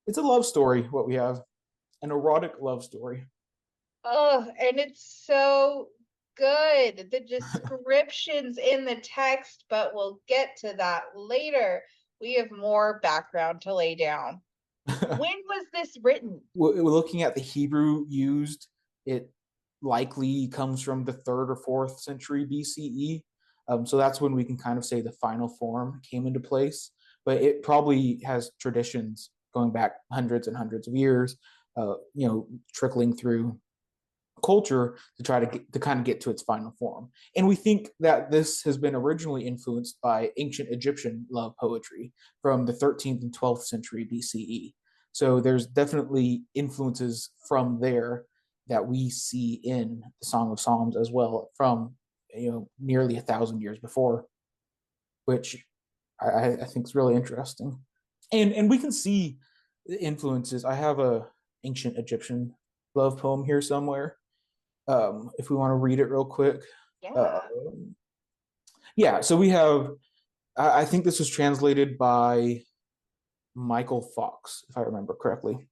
It's a love story, what we have, an erotic love story. Oh, and it's so good. The descriptions in the text, but we'll get to that later. We have more background to lay down. When was this written? We're looking at the Hebrew used. It likely comes from the third or fourth century BCE. So that's when we can kind of say the final form came into place. But it probably has traditions going back hundreds and hundreds of years, trickling through culture to try to get to kind of get to its final form. And we think that this has been originally influenced by ancient Egyptian love poetry from the 13th and 12th century BCE. So there's definitely influences from there that we see in the Song of Psalms as well from nearly 1,000 years before, which I think is really interesting. And we can see the influences. I have a ancient Egyptian love poem here somewhere if we want to read it real quick. Uh, Yeah. yeah, so we have, I think this was translated by Michael Fox, if I remember correctly.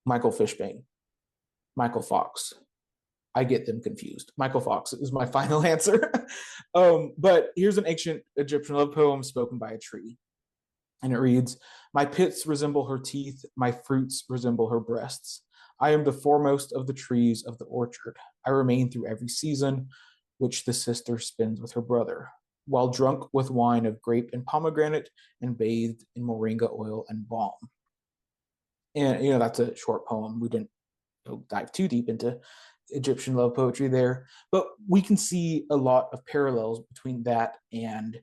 Michael Fishbane, Michael Fox. I get them confused. Michael Fox is my final answer. But here's an ancient Egyptian love poem spoken by a tree. And it reads, my pits resemble her teeth, my fruits resemble her breasts. I am the foremost of the trees of the orchard. I remain through every season, which the sister spends with her brother, while drunk with wine of grape and pomegranate and bathed in moringa oil and balm. And, that's a short poem. We didn't dive too deep into Egyptian love poetry there, but we can see a lot of parallels between that and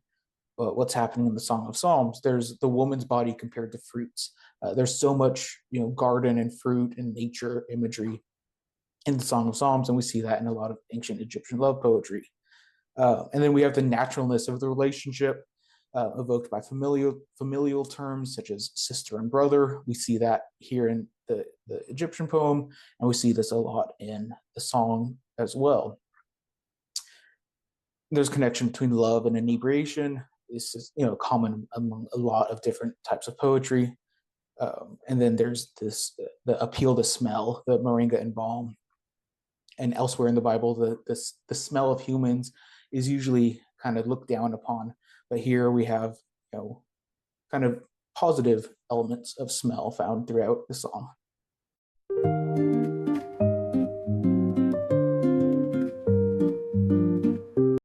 what's happening in the Song of Psalms. There's the woman's body compared to fruits. There's so much, garden and fruit and nature imagery in the Song of Psalms, and we see that in a lot of ancient Egyptian love poetry. And then we have the naturalness of the relationship evoked by familial terms such as sister and brother. We see that here in the Egyptian poem, and we see this a lot in the song as well. There's connection between love and inebriation. This is common among a lot of different types of poetry. And then there's this the appeal to smell, the moringa and balm, and elsewhere in the Bible, the smell of humans is usually kind of looked down upon, but here we have kind of positive elements of smell found throughout the song.